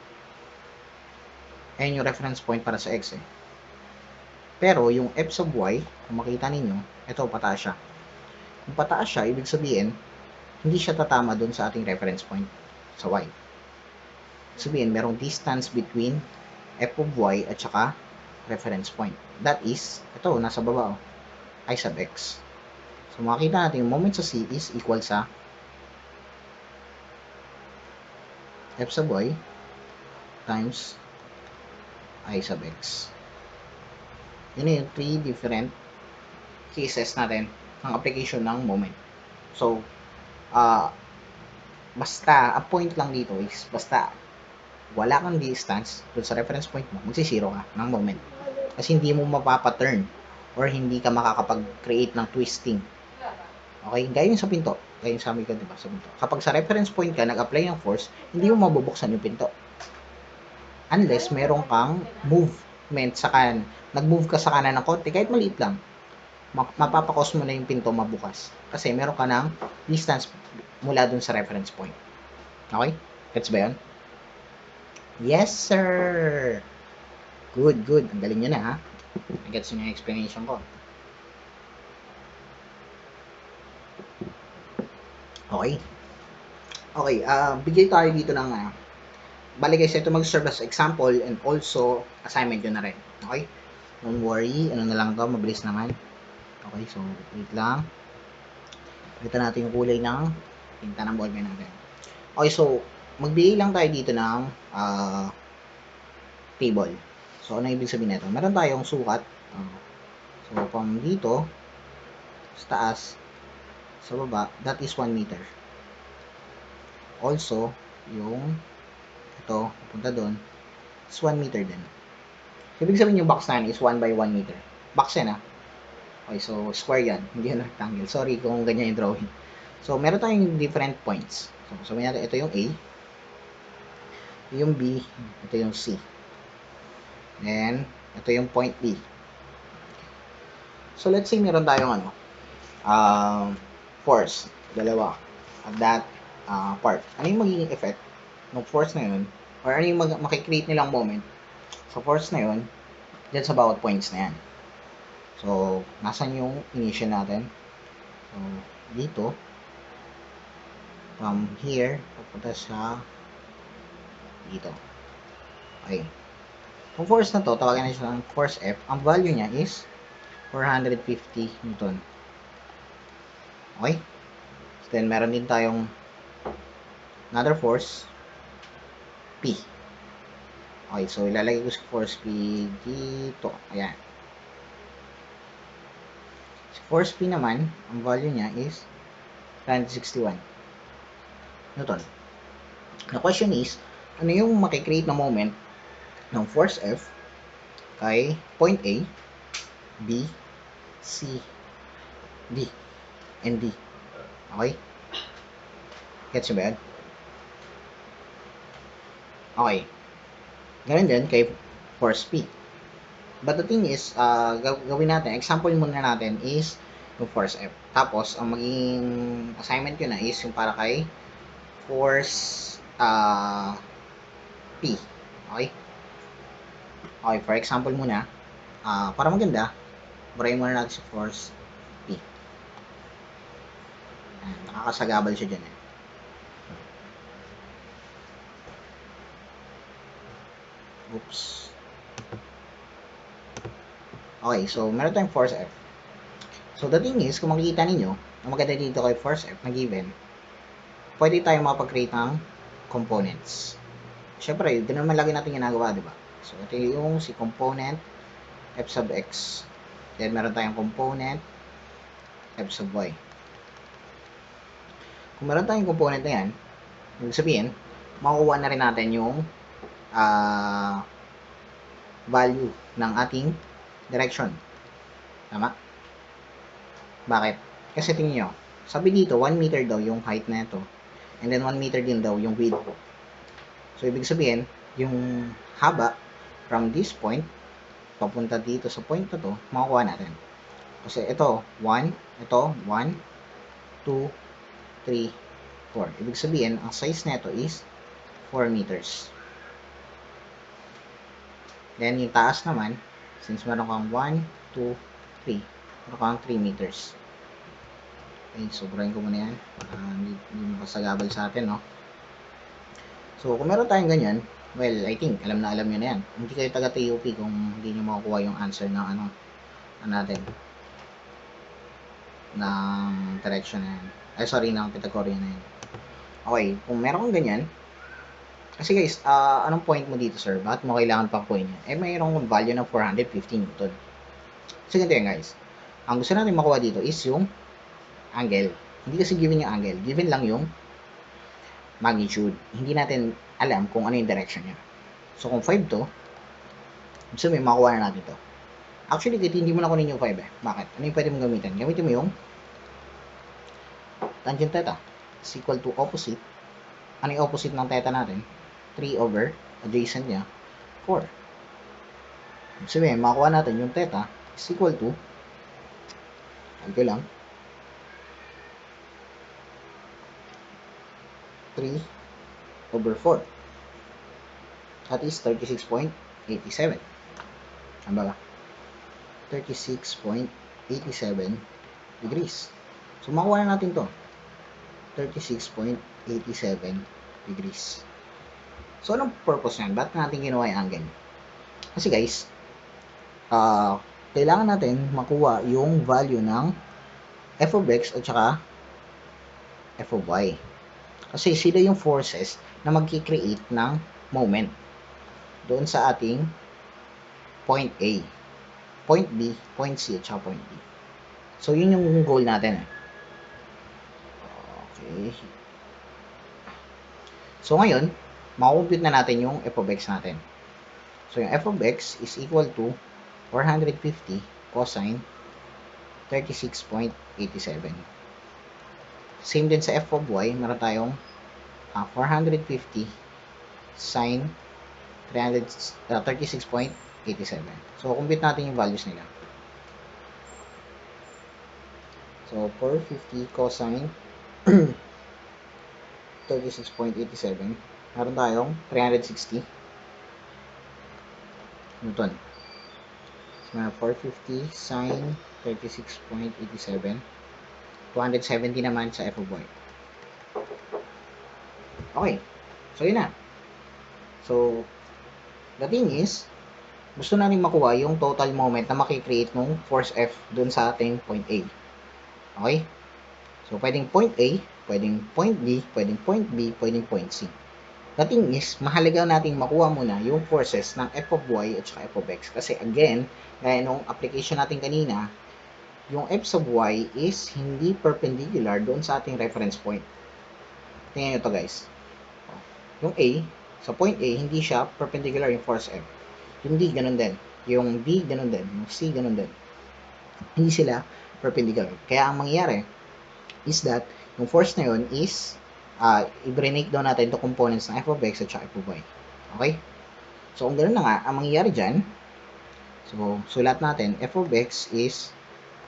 Ayan yung reference point para sa x, eh. Pero, yung f sub y, kung makita ninyo, ito, pataas siya. Kung pataas siya, ibig sabihin, hindi siya tatama dun sa ating reference point sa y. Sabihin, merong distance between f of y at saka reference point. That is, ito, nasa baba, I sub x. So, makikita natin yung moment sa C is equal sa f sub y times I sub x. Yun yung 3 different cases natin ng application ng moment. So, basta, a point lang dito is, basta, wala kang distance dun sa reference point mo, magsisiro ka ng moment. Kasi hindi mo mapapaturn or hindi ka makakapag-create ng twisting. Okay? Gaya yung sa pinto. Gaya yung sabi ko, diba, sa pinto. Kapag sa reference point ka, nag-apply ng force, hindi mo mabubuksan yung pinto. Unless meron kang movement sa kanan. Nag-move ka sa kanan ng konti, kahit maliit lang. Mapapakos mo na yung pinto mabukas. Kasi meron ka ng distance mula dun sa reference point. Okay? Gets ba yun? Yes, sir! Good, good. Ang galing nyo na, ha? Gets nyo yung explanation ko. Okay. Okay, bigay tayo dito ng, bali guys, ito mag-serve as example and also assignment yun na rin. Okay? Don't worry, ano na lang to, mabilis naman. Okay, so, wait lang. Palitan natin yung kulay ng tinta ng ballpen natin. Okay, so, magbigay lang tayo dito ng table. So, ano ibig sabihin nito? Meron tayong sukat. So, from dito, sa taas, sa baba, that is 1 meter. Also, yung ito, punta doon, is 1 meter din. Ibig sabihin yung box na yan is 1 by 1 meter. Box yan, ha? Okay, so, square yan. Hindi yan rectangle. Sorry kung ganyan yung drawing. So, meron tayong different points. So, sabihin natin, ito yung A, yung B, ito yung C. Then, ito yung point B. So, let's say meron tayong force, dalawa, at that part. Ano yung magiging effect ng force na yun? Or ano yung makikreate nilang moment sa force na yun dyan sa bawat points na yan? So, nasan yung initial natin? So, dito, from here, papunta sa dito. Okay. Kung force na to, tawagan na siya ng force F. Ang value niya is 450 Newton. Okay? So, then, meron din tayong another force, P. Okay, so ilalagay ko si force P dito. Ayan. Si force P naman, ang value niya is 161 Newton. The question is, ano yung makikreate na moment ng force F kay point A, B, C, D, and D. Okay? Gets nyo ba yan? Okay. Ganun din kay force P. But the thing is, gawin natin, example muna natin is yung force F. Tapos, ang magiging assignment ko na is yung para kay force P. Okay? Okay, for example muna, para maganda, burahin muna natin sa force P. Nakakasagabal siya dyan, eh. Oops. Okay, so meron tayong force F. So the thing is, kung makikita ninyo, ang maganda dito kay force F na given, pwede tayo makapag-create ng components. Siyempre, ito naman lagi natin ginagawa, di ba? So ito yung si component F sub X. Then meron tayong component F sub Y. Kung meron tayong component na yan, ibig sabihin, makukuha na rin natin yung value ng ating direction. Tama? Bakit? Kasi tingin nyo, sabi dito, 1 meter daw yung height na ito. And then 1 meter din daw yung width. So, ibig sabihin, yung haba from this point, papunta dito sa point na to, makukuha natin. Kasi ito, 1, ito, 1, 2, 3, 4. Ibig sabihin, ang size na ito is 4 meters. Then, yung taas naman, since meron kang 1, 2, 3, meron kang 3 meters. Okay, sobrahin ko muna yan. Hindi makasagabal sa atin, no? So, kung meron tayong ganyan, well, I think, alam nyo na yan. Hindi kayo taga-TUP kung hindi nyo makukuha yung answer ng natin. Ng direction na yan. Ay, sorry, ng Pythagorean na yan. Okay, kung meron kang ganyan, kasi guys, anong point mo dito, sir? Bakit mo kailangan pang point yan? Eh, mayroong value ng 450 Newton. So, ganito yan, guys. Ang gusto natin makuha dito is yung angle. Hindi kasi given yung angle. Given lang yung magnitude. Hindi natin alam kung ano yung direction niya. So, kung 5 to, so may makuha na natin to. Actually, kahit hindi mo na kunin yung 5 eh. Bakit? Ano yung pwede mong gamitin? Gamitin mo yung tangent theta is equal to opposite. Ano yung opposite ng theta natin? 3 over adjacent niya, 4. Ibig sabihin, makakuha natin yung theta is equal to, ito lang, 3 over 4. That is 36.87. Ano ba? 36.87 degrees. So, makuha na natin to. 36.87 degrees. So, anong purpose yan? Ba't natin ginawa yung angle? Kasi guys, kailangan natin makuha yung value ng f of x at saka f of y. Kasi sila yung forces na mag-create ng moment doon sa ating point A, point B, point C, at saka point D. So, yun yung goal natin. Okay. So, ngayon, makakompute na natin yung f of x natin. So, yung f of x is equal to 450 cosine 36.87. Same din sa f of y, meron tayong 450 sine 36.87. So, compute natin yung values nila. So, 450 cosine 36.87. Meron tayong 360 Newton. So, 450 sine 36.87. 270 naman sa f of y. Okay. So, yun na. So, the thing is, gusto natin makuha yung total moment na makikreate ng force F dun sa ating point A. Okay? So, pwedeng point A, pwedeng point B, pwedeng point B, pwedeng point C. The thing is, mahalaga nating makuha muna yung forces ng f of y at saka f of x. Kasi again, gaya nung application natin kanina, yung f sub y is hindi perpendicular doon sa ating reference point. Tingnan nyo to guys. Yung A, sa point A, hindi siya perpendicular yung force F. Yung D, ganun din. Yung B, ganun din. Yung C, ganun din. Hindi sila perpendicular. Kaya ang mangyayari is that yung force na yun is i-break down natin to components ng f of x at saka f of y. Okay? So, kung ganun na nga, ang mangyayari dyan, so, sulat natin, f of x is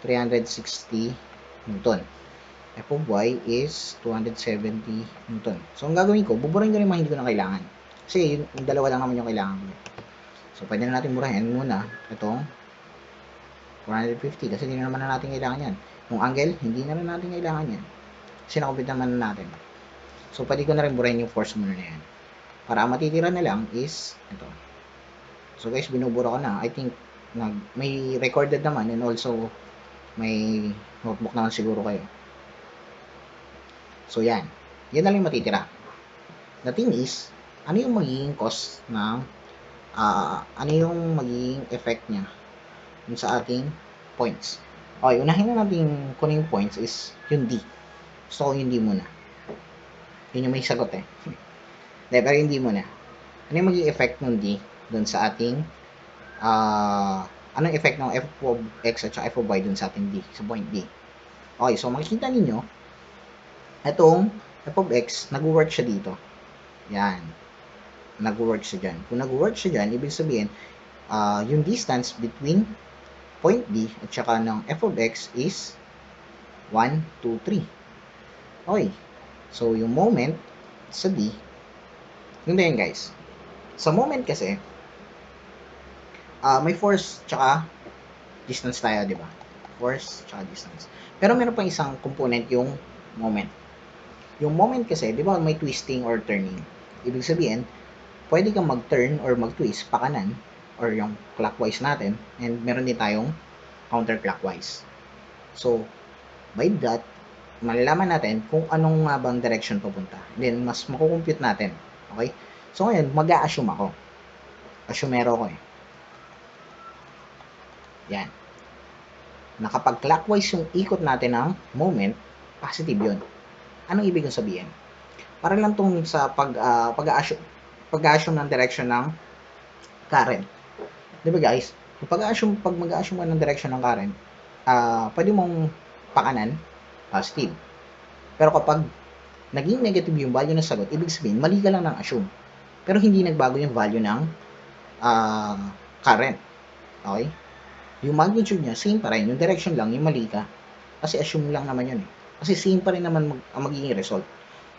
360 Newton. F of y is 270 Newton. So, ang gagawin ko, buburahin ko yung mga hindi ko na kailangan. Kasi, yung dalawa lang naman yung kailangan ko. So, pwede na natin burahin muna itong 450 kasi hindi na naman na natin kailangan yan. Yung angle, hindi na rin natin kailangan yan. Kasi nakapit naman na natin. So, pwede ko na rin burahin yung force muna na yan. Para matitira na lang is ito. So, guys, binubura ko na. I think, may recorded naman and also may notebook naman siguro kayo. So, yan. Yan na lang matitira. The thing is, ano yung magiging cost ng ano yung magiging effect niya dun sa ating points. Okay, unahin na natin kung yung points is yung D. Gusto ko yung D muna. Yun yung may sagot eh. Pero yung D muna. Ano yung magiging effect ng D dun sa ating anong effect ng f of x at f of y dun sa ating D, sa point D. Okay, so makikita ninyo itong f of x, nag-work siya dito. Yan. Nag-work siya dyan. Kung nag-work siya dyan, ibig sabihin, yung distance between point D at saka ng f of x is 1, 2, 3. Okay. So, yung moment sa D, yun na yun guys. Sa moment kasi, may force tsaka distance tayo, di ba? Force tsaka distance. Pero meron pang isang component yung moment. Yung moment kasi, di ba may twisting or turning. Ibig sabihin, pwede kang mag-turn or mag-twist pa kanan or yung clockwise natin and meron din tayong counterclockwise. So, by that, malalaman natin kung anong nga bang direction papunta. Then, mas makukompute natin. Okay? So, ngayon, mag-a-assume ako. Assumero ko eh. Yan. Na kapag clockwise yung ikot natin ng moment, positive yun. Anong ibig kong sabihin? Para lang tong sa pag-assume ng direction ng current. Diba guys? So, pag mag-assume ka ng direction ng current, pwede mong pakanan, positive. Pero kapag naging negative yung value ng sagot, ibig sabihin, mali ka lang ng assume. Pero hindi nagbago yung value ng current. Okay? Yung magnitude niya, same pa rin. Yung direction lang, yung mali ka. Kasi assume lang naman yun eh. Kasi same pa rin naman ang magiging result.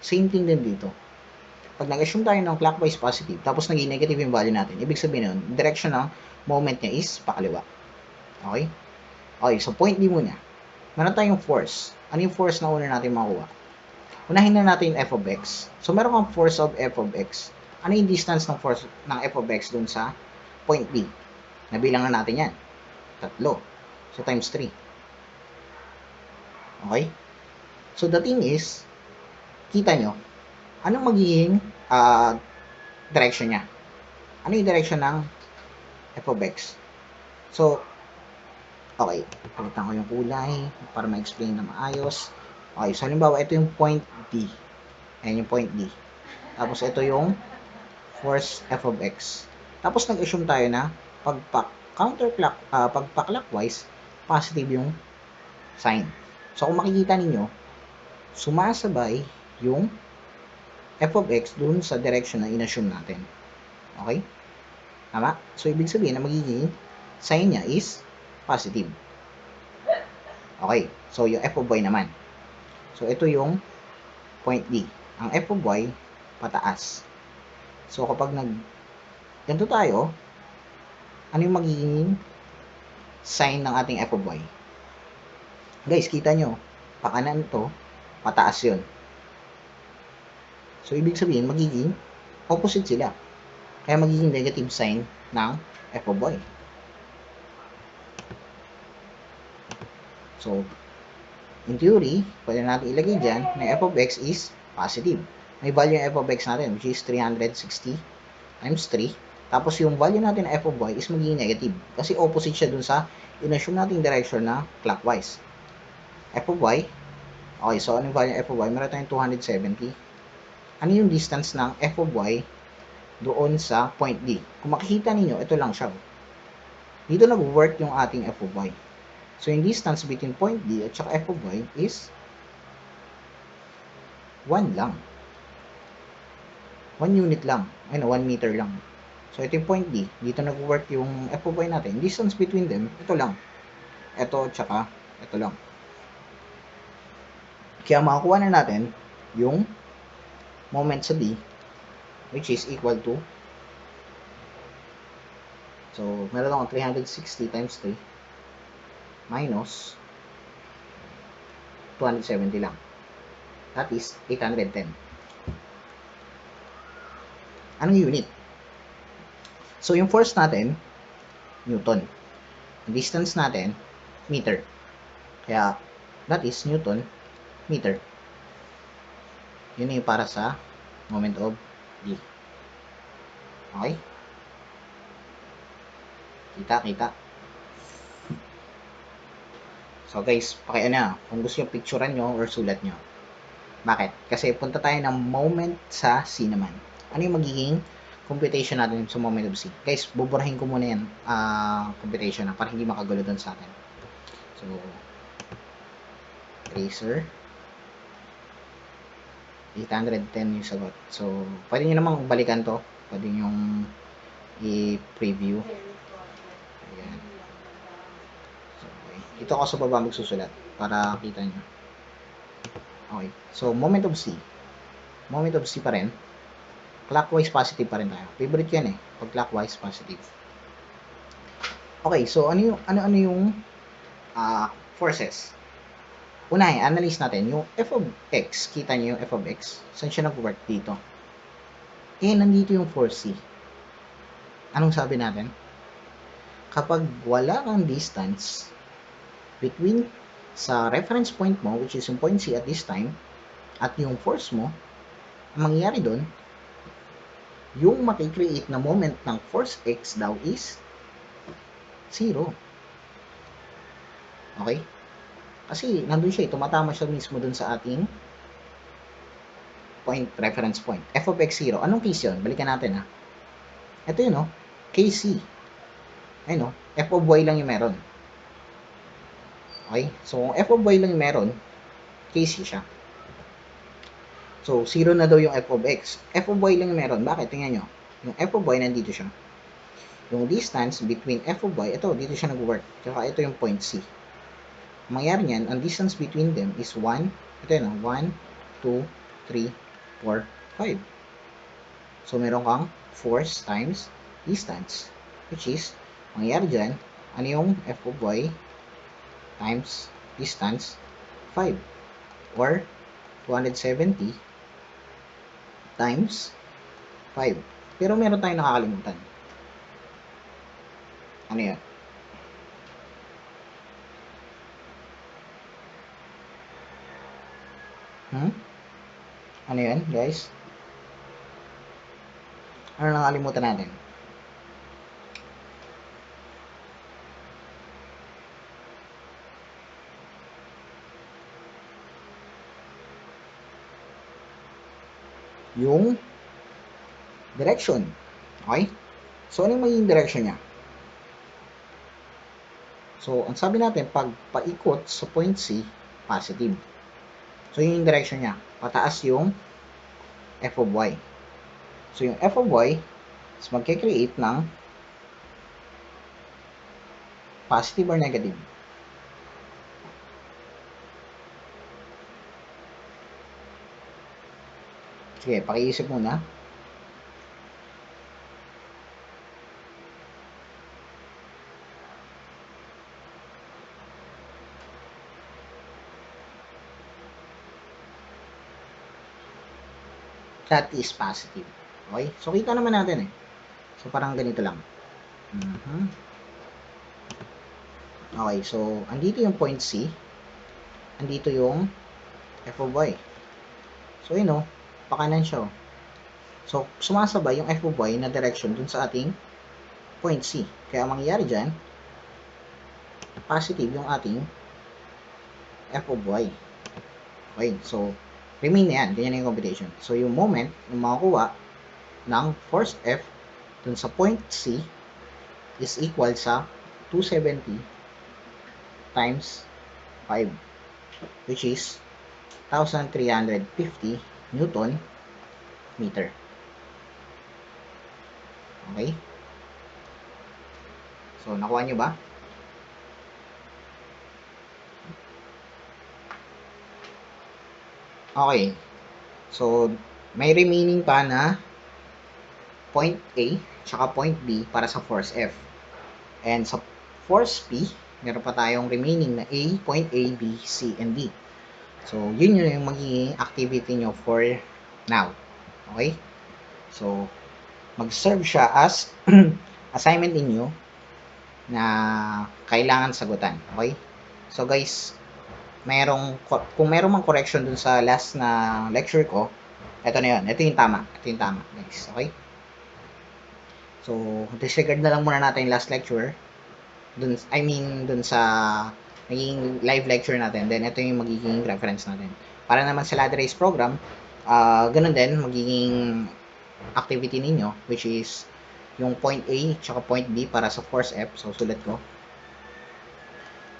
Same thing din dito. Pag nag-assume tayo ng clockwise positive, tapos naging negative yung value natin, ibig sabihin nun, direction ng moment niya is pakaliwa. Okay? Okay, so point D muna. Meron tayong force. Ano yung force na una natin makuha? Unahin na natin yung f of x. So, meron kang force of f of x. Ano yung distance ng force ng f of x dun sa point B? Nabilang na natin yan. 3. So, times 3. Okay? So, the thing is, kita nyo, anong magiging direction niya? Ano yung direction ng f of x? So, okay. Palitan ko yung kulay para ma-explain na maayos. Okay. So, halimbawa, ito yung point D. Ayan yung point D. Tapos, ito yung force f of x. Tapos, nag-assume tayo na pagpa-clockwise, positive yung sign. So, kung makikita ninyo, sumasabay yung f of x dun sa direction na in-assume natin. Okay? Tama? So, ibig sabihin na magiging sign niya is positive. Okay. So, yung f of y naman. So, ito yung point D. Ang f of y, pataas. So, kapag ganito tayo, ano yung magiging sign ng ating f of y? Guys, kita nyo, pakanan to, pataas yun. So, ibig sabihin, magiging opposite sila. Kaya magiging negative sign ng f of y. So, in theory, pwede natin ilagay dyan na f of x is positive. May value yung f of x natin, which is 360 times 3. Tapos, yung value natin na f of y is magiging negative. Kasi opposite siya dun sa in-assume nating direction na clockwise. F of y, okay, so ano yung value ng f of y? Meron tayong 270. Ano yung distance ng f of y doon sa point D? Kung makikita ninyo, ito lang siya. Dito nag-work yung ating f of y. So, yung distance between point D at saka f of y is 1 lang. 1 unit lang. Ayun, 1 meter lang. So, ito yung point D. Dito nag-work yung f of y natin. Distance between them, ito lang. Ito, tsaka ito lang. Kaya makakuha na natin yung moment sa B, which is equal to, so, meron akong 360 times 3 minus 270 lang. That is 810. Anong unit? So, yung force natin, Newton. Yung distance natin, meter. Kaya, that is Newton meter. Yun yung para sa moment of D. Okay? Kita. So guys, pakiana, kung gusto nyo picturean nyo or sulat nyo. Bakit? Kasi punta tayo ng moment sa C naman. Ano yung magiging computation natin sa moment of C? Guys, buburahin ko muna yan computation para hindi makagulo doon sa atin. So, tracer. 810 yung sagot. So, pwede nyo namang balikan to. Pwede nyo i-preview. Ayan. So, okay. Ito ako sa baba magsusulat para kita nyo. Okay. So, moment of C. Moment of C pa rin. Clockwise positive pa rin tayo. Favorite yan eh. Pag clockwise positive. Okay. So, ano yung forces? Unahin, analyze natin yung f of x. Kita nyo yung f of x. Saan siya nag-work dito? Eh, nandito yung force C. Anong sabi natin? Kapag wala kang distance between sa reference point mo, which is yung point C at this time, at yung force mo, ang mangyayari doon, yung makikreate na moment ng force x daw is 0. Okay? Kasi nandun siya, tumatama siya mismo dun sa ating point, reference point. F of x 0. Anong case yun? Balikan natin ha. Ito yun, no? KC. Ayun, no? F of y lang yung meron. Okay? So, kung f of y lang yung meron, KC siya. So, 0 na daw yung f of x. F of y lang yung meron. Bakit? Tingnan nyo. Yung f of y, nandito siya. Yung distance between f of y, ito, dito siya nag-work. Tsaka ito yung point C. Mangyari niyan, ang distance between them is 1, ito yun, 1, 2, 3, 4, 5. So, meron kang force times distance, which is, mangyari dyan, ano yung f of y times distance? 5. Or, 270 times 5. Pero meron tayong nakakalimutan. Ano yan? Ano yan, guys? Ano nakalimutan natin? Yung direction. Okay? So, ano yung magiging direction niya? So, ang sabi natin, pag paikot sa point C, positive. So, yun yung direction niya. Pataas yung f of y. So, yung f of y is magkikreate ng positive or negative. Sige, pakiisip muna. That is positive. Okay? So, kita naman natin eh. So, parang ganito lang. Okay, so, andito yung point C. Andito yung f of y. So, yun o. Pakanan siya o. So, sumasabay yung f of y na direction dun sa ating point C. Kaya, mangyayari dyan, positive yung ating f of y. Okay, so, remain na yan. Ganyan na yung computation. So, yung moment na makakuha ng force F dun sa point C is equal sa 270 times 5, which is 1,350 Newton meter. Okay? So, nakuha nyo ba? Okay. So, may remaining pa na point A tsaka point B para sa force F. And sa force P, meron pa tayong remaining na A, point A, B, C, and D. So, yun yung magiging activity nyo for now. Okay? So, mag-serve siya as assignment ninyo na kailangan sagutan. Okay? So, guys, kung merong mang correction dun sa last na lecture ko, ito na yun. Ito yung tama. Ito yung tama, guys. Okay? So, disregard na lang muna natin yung last lecture. Dun sa naging live lecture natin. Then, ito yung magiging reference natin. Para naman sa ladder race program, ganun din, magiging activity ninyo, which is yung point A tsaka point B para sa force F. So, sulat ko.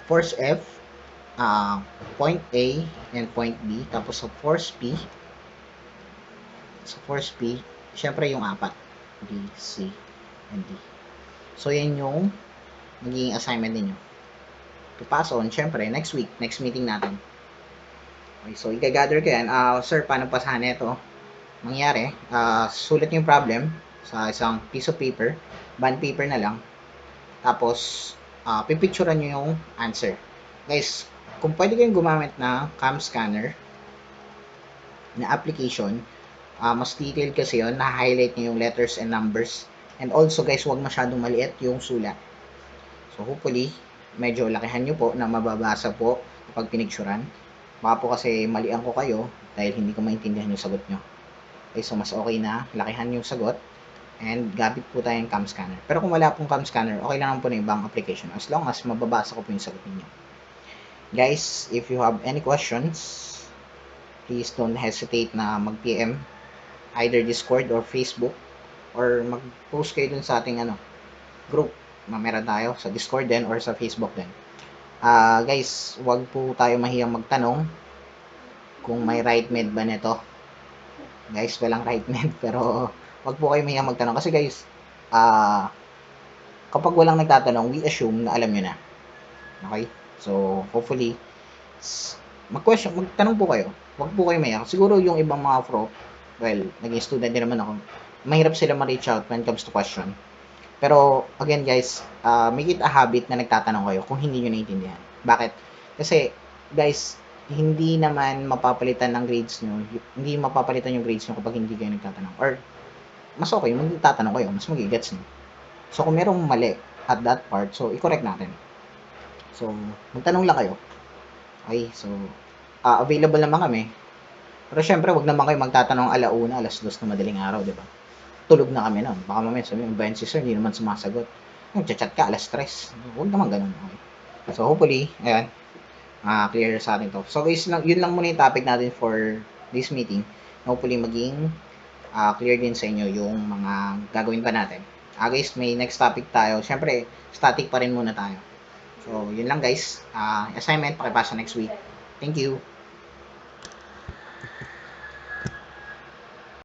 Force F, point A and point B. Tapos sa force P, syempre yung apat. B, C, and D. So, yan yung magiging assignment ninyo. To pass on, syempre, next week, next meeting natin. Okay, so, i-gather ko yan. Sir, paano pasahan ito? Mangyari, sulat yung problem sa isang piece of paper, bond paper na lang. Tapos, pipicturean nyo yung answer. Guys, kung pwede kayong gumamit na cam scanner na application, mas detailed kasi yun, na-highlight nyo yung letters and numbers. And also guys, huwag masyadong maliit yung sulat. So hopefully, medyo lakihan nyo po na mababasa po kapag pinicturean. Baka po kasi malian ko kayo dahil hindi ko maintindihan yung sagot nyo. Okay, so mas okay na lakihan yung sagot and gamit po tayong cam scanner. Pero kung wala pong cam scanner, okay lang po na ibang application as long as mababasa ko po yung sagot ninyo. Guys, if you have any questions, please don't hesitate na mag-PM either Discord or Facebook or mag-post kayo dun sa ating group meron tayo sa Discord din or sa Facebook din. Guys, wag po tayo mahiyang magtanong kung may right med ba nito. Guys, walang right med, pero wag po kayo mahiyang magtanong kasi guys, kapag walang nagtatanong, we assume na alam nyo na. Okay? So, hopefully, magtanong po kayo. Wag po kayo mahiya. Siguro yung ibang mga pro, well, naging student din naman ako, mahirap sila ma-reach out when it comes to question. Pero, again guys, make it a habit na nagtatanong kayo kung hindi nyo naiintindihan. Bakit? Kasi, guys, hindi naman mapapalitan ng grades nyo, hindi mapapalitan yung grades nyo kapag hindi kayo nagtatanong. Or, mas okay, magtatanong kayo, mas magigets nyo. So, kung merong mali at that part, so, i-correct natin. So, magtanong lang kayo. Okay, so, available naman kami. Pero syempre, wag naman kayo magtatanong alauna, alas 2 na madaling araw, di ba? Tulog na kami nun. Baka mamaya sabihin, ba si sir, hindi naman sumasagot. Nag-chat ka, alas 3. Huwag naman ganun. Okay. So, hopefully, ayan, clear sa atin to. So, guys, yun lang muna yung topic natin for this meeting. Hopefully, maging clear din sa inyo yung mga gagawin pa natin. Guys, may next topic tayo. Syempre, static pa rin muna tayo. So, yun lang guys. Assignment, pakipasa next week. Thank you.